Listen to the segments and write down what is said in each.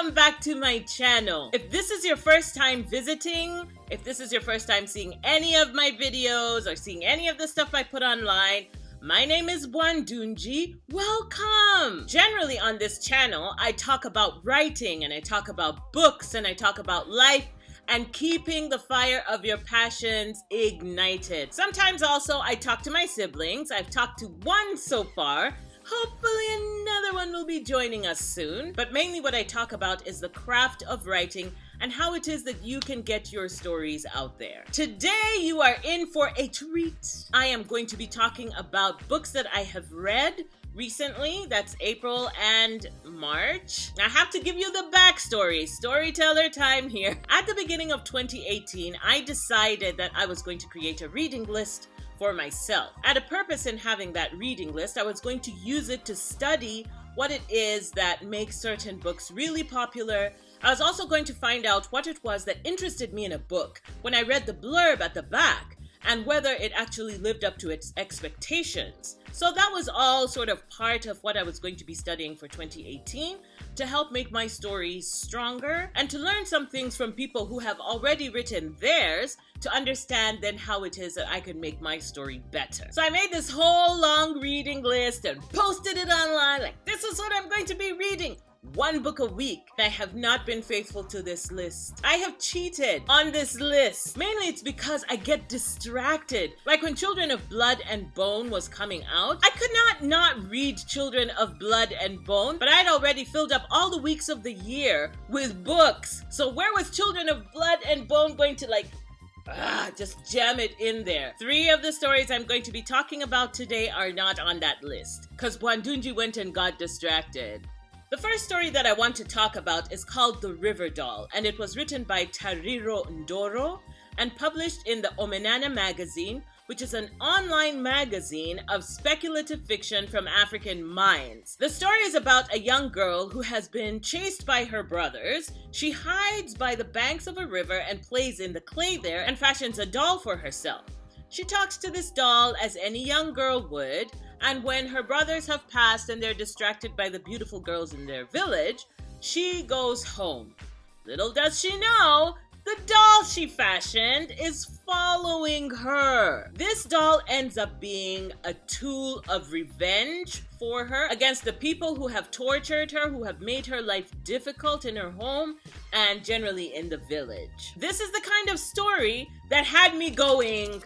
welcome back to my channel. If this is your first time visiting, if this is your first time seeing any of my videos or seeing any of the stuff I put online, my name is Bwandunji. Welcome! Generally on this channel, I talk about writing and I talk about books and I talk about life and keeping the fire of your passions ignited. Sometimes also I talk to my siblings. I've talked to one so far. Hopefully another one will be joining us soon. But mainly what I talk about is the craft of writing and how it is that you can get your stories out there. Today you are in for a treat. I am going to be talking about books that I have read recently. That's April and March. I have to give you the backstory. Storyteller time here. At the beginning of 2018, I decided that I was going to create a reading list for myself. I had a purpose in having that reading list. I was going to use it to study what it is that makes certain books really popular. I was also going to find out what it was that interested me in a book when I read the blurb at the back and whether it actually lived up to its expectations. So that was all sort of part of what I was going to be studying for 2018 to help make my stories stronger and to learn some things from people who have already written theirs to understand then how it is that I could make my story better. So I made this whole long reading list and posted it online like, this is what I'm going to be reading. One book a week. I have not been faithful to this list. I have cheated on this list. Mainly it's because I get distracted. Like when Children of Blood and Bone was coming out, I could not read Children of Blood and Bone, but I'd already filled up all the weeks of the year with books. So where was Children of Blood and Bone going to just jam it in there? 3 of the stories I'm going to be talking about today are not on that list because Bwandunji went and got distracted. The first story that I want to talk about is called The River Doll, and it was written by Tariro Ndoro and published in the Omenana magazine, which is an online magazine of speculative fiction from African minds. The story is about a young girl who has been chased by her brothers. She hides by the banks of a river and plays in the clay there and fashions a doll for herself. She talks to this doll as any young girl would, and when her brothers have passed and they're distracted by the beautiful girls in their village, she goes home. Little does she know, the doll she fashioned is following her. This doll ends up being a tool of revenge for her against the people who have tortured her, who have made her life difficult in her home and generally in the village. This is the kind of story that had me going,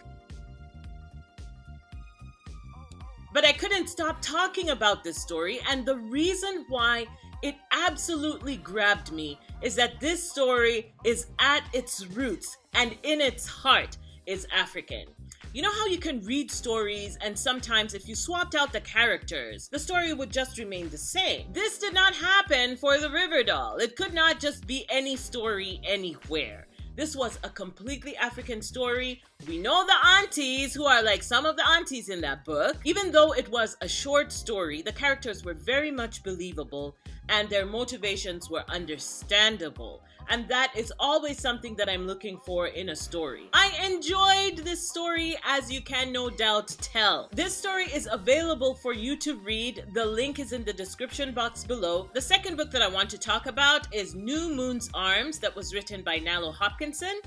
but I couldn't stop talking about this story, and the reason why it absolutely grabbed me is that this story is at its roots and in its heart is African. You know how you can read stories and sometimes if you swapped out the characters, the story would just remain the same. This did not happen for The River Doll. It could not just be any story anywhere. This was a completely African story. We know the aunties who are like some of the aunties in that book. Even though it was a short story, the characters were very much believable and their motivations were understandable. And that is always something that I'm looking for in a story. I enjoyed this story, as you can no doubt tell. This story is available for you to read. The link is in the description box below. The second book that I want to talk about is New Moon's Arms, that was written by Nalo Hopkinson.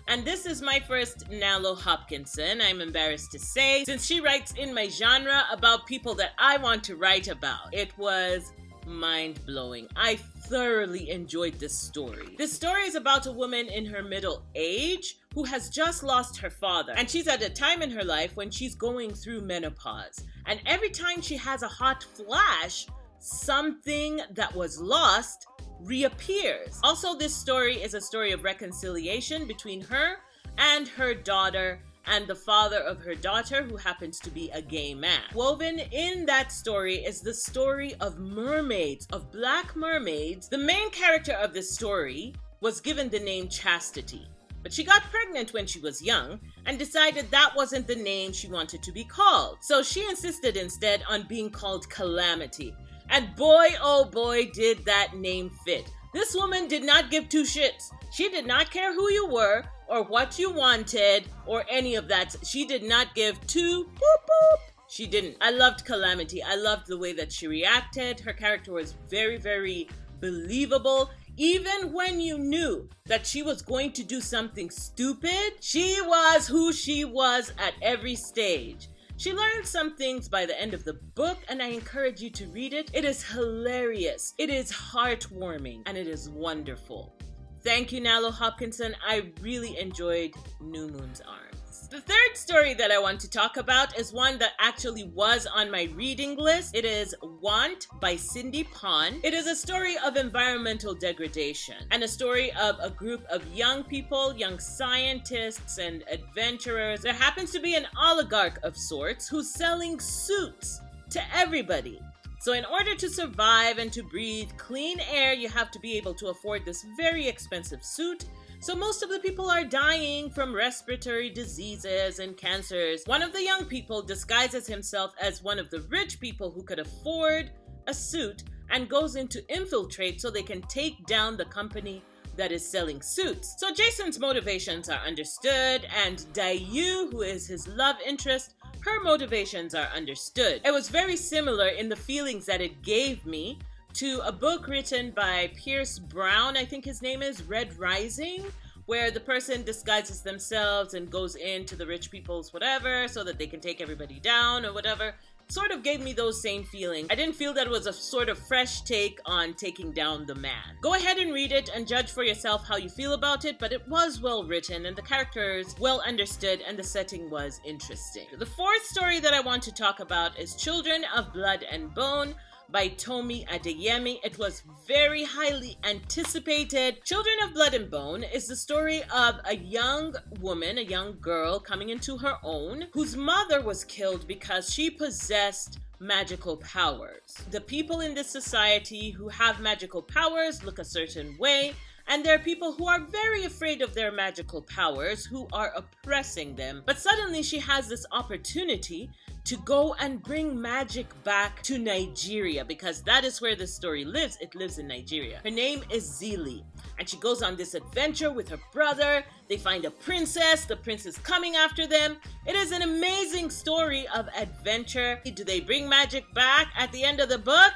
And this is my first Nalo Hopkinson, I'm embarrassed to say, since she writes in my genre about people that I want to write about. It was mind-blowing. I thoroughly enjoyed this story. This story is about a woman in her middle age who has just lost her father, and she's at a time in her life when she's going through menopause. And every time she has a hot flash, something that was lost reappears. Also, this story is a story of reconciliation between her and her daughter and the father of her daughter, who happens to be a gay man. Woven in that story is the story of mermaids, of black mermaids. The main character of this story was given the name Chastity, but she got pregnant when she was young and decided that wasn't the name she wanted to be called. So she insisted instead on being called Calamity. And boy, oh boy, did that name fit. This woman did not give 2 shits. She did not care who you were or what you wanted or any of that. She did not give 2 boop boop. She didn't. I loved Calamity. I loved the way that she reacted. Her character was very, very believable. Even when you knew that she was going to do something stupid, she was who she was at every stage. She learned some things by the end of the book, and I encourage you to read it. It is hilarious, it is heartwarming, and it is wonderful. Thank you, Nalo Hopkinson. I really enjoyed New Moon's Arms. The third story that I want to talk about is one that actually was on my reading list. It is Want by Cindy Pon. It is a story of environmental degradation and a story of a group of young people, young scientists and adventurers. There happens to be an oligarch of sorts who's selling suits to everybody. So in order to survive and to breathe clean air, you have to be able to afford this very expensive suit. So most of the people are dying from respiratory diseases and cancers. One of the young people disguises himself as one of the rich people who could afford a suit and goes in to infiltrate so they can take down the company that is selling suits. So Jason's motivations are understood, and Dayu, who is his love interest, her motivations are understood. It was very similar in the feelings that it gave me to a book written by Pierce Brown, I think his name is, Red Rising, where the person disguises themselves and goes into the rich people's whatever so that they can take everybody down or whatever. Sort of gave me those same feelings. I didn't feel that it was a sort of fresh take on taking down the man. Go ahead and read it and judge for yourself how you feel about it, but it was well written and the characters well understood and the setting was interesting. The fourth story that I want to talk about is Children of Blood and Bone by Tomi Adeyemi. It was very highly anticipated. Children of Blood and Bone is the story of a young woman, a young girl coming into her own, whose mother was killed because she possessed magical powers. The people in this society who have magical powers look a certain way, and there are people who are very afraid of their magical powers, who are oppressing them. But suddenly she has this opportunity to go and bring magic back to Nigeria, because that is where the story lives. It lives in Nigeria. Her name is Zili, and she goes on this adventure with her brother. They find a princess. The prince is coming after them. It is an amazing story of adventure. Do they bring magic back at the end of the book?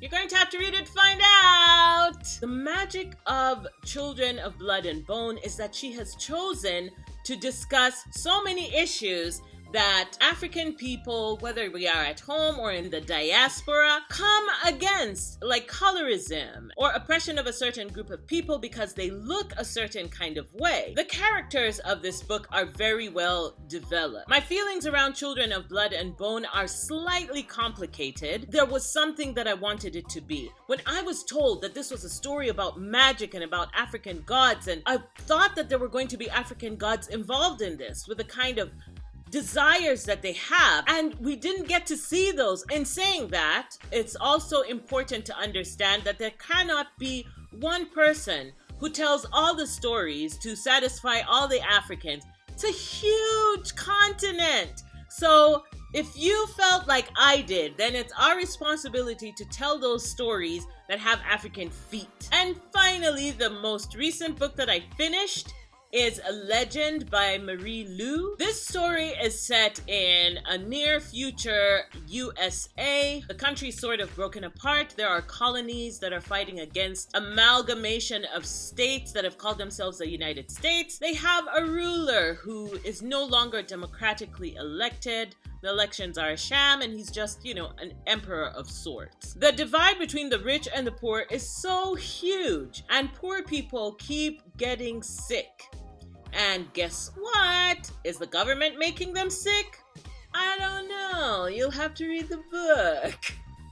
You're going to have to read it to find out. The magic of Children of Blood and Bone is that she has chosen to discuss so many issues that African people, whether we are at home or in the diaspora, come against, like colorism or oppression of a certain group of people because they look a certain kind of way. The characters of this book are very well developed. My feelings around Children of Blood and Bone are slightly complicated. There was something that I wanted it to be. When I was told that this was a story about magic and about African gods, and I thought that there were going to be African gods involved in this with a kind of desires that they have, and we didn't get to see those. In saying that, it's also important to understand that there cannot be one person who tells all the stories to satisfy all the Africans. It's a huge continent. So if you felt like I did, then it's our responsibility to tell those stories that have African feet. And finally, the most recent book that I finished is A Legend by Marie Lu. This story is set in a near future USA. The country's sort of broken apart. There are colonies that are fighting against amalgamation of states that have called themselves the United States. They have a ruler who is no longer democratically elected. The elections are a sham, and he's just, an emperor of sorts. The divide between the rich and the poor is so huge, and poor people keep getting sick. And guess what? Is the government making them sick? I don't know. You'll have to read the book.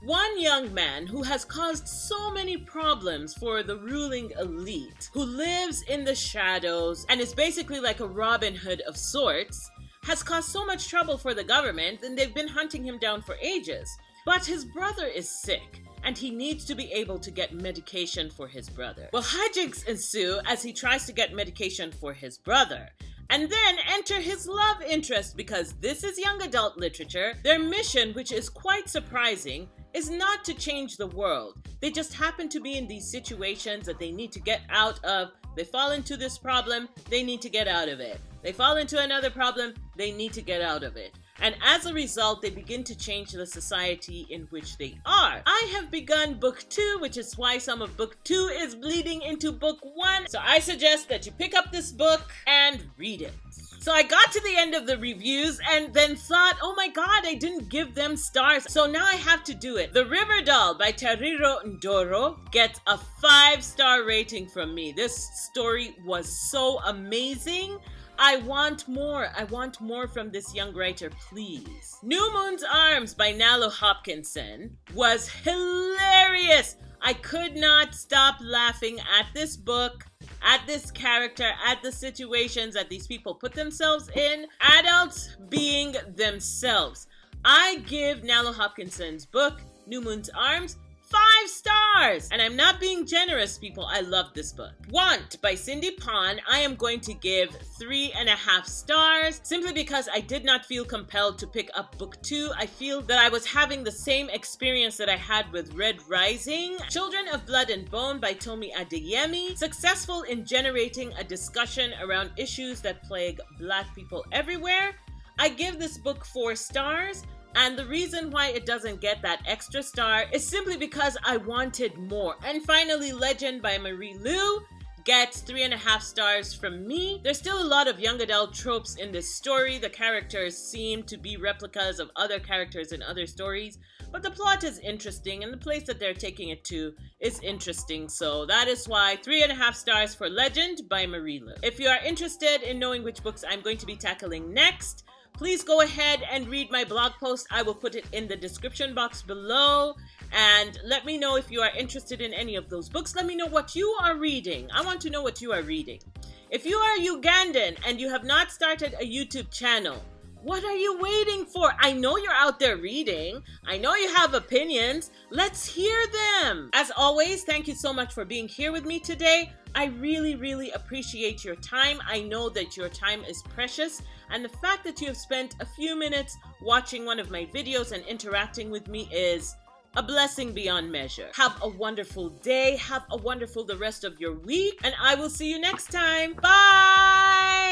One young man who has caused so many problems for the ruling elite, who lives in the shadows and is basically like a Robin Hood of sorts, has caused so much trouble for the government, and they've been hunting him down for ages. But his brother is sick, and he needs to be able to get medication for his brother. Well, hijinks ensue as he tries to get medication for his brother. And then enter his love interest, because this is young adult literature. Their mission, which is quite surprising, is not to change the world. They just happen to be in these situations that they need to get out of. They fall into this problem, they need to get out of it. They fall into another problem, they need to get out of it. and as a result, they begin to change the society in which they are. I have begun book 2, which is why some of book 2 is bleeding into book 1. So I suggest that you pick up this book and read it. So I got to the end of the reviews and then thought, oh my god, I didn't give them stars. So now I have to do it. The River Doll by Tariro Ndoro gets a 5-star rating from me. This story was so amazing. I want more. I want more from this young writer, please. New Moon's Arms by Nalo Hopkinson was hilarious. I could not stop laughing at this book, at this character, at the situations that these people put themselves in. Adults being themselves. I give Nalo Hopkinson's book, New Moon's Arms, 5 stars! And I'm not being generous, people. I love this book. Want by Cindy Pon, I am going to give 3.5 stars, simply because I did not feel compelled to pick up book 2. I feel that I was having the same experience that I had with Red Rising. Children of Blood and Bone by Tomi Adeyemi, successful in generating a discussion around issues that plague Black people everywhere. I give this book 4 stars. And the reason why it doesn't get that extra star is simply because I wanted more. And finally, Legend by Marie Lu gets 3.5 stars from me. There's still a lot of young adult tropes in this story. The characters seem to be replicas of other characters in other stories, but the plot is interesting and the place that they're taking it to is interesting. So that is why 3.5 stars for Legend by Marie Lu. If you are interested in knowing which books I'm going to be tackling next, please go ahead and read my blog post. I will put it in the description box below. And let me know if you are interested in any of those books. Let me know what you are reading. I want to know what you are reading. If you are Ugandan and you have not started a YouTube channel, what are you waiting for? I know you're out there reading. I know you have opinions. Let's hear them. As always, thank you so much for being here with me today. I really, really appreciate your time. I know that your time is precious, and the fact that you have spent a few minutes watching one of my videos and interacting with me is a blessing beyond measure. Have a wonderful day. Have a wonderful the rest of your week, and I will see you next time. Bye!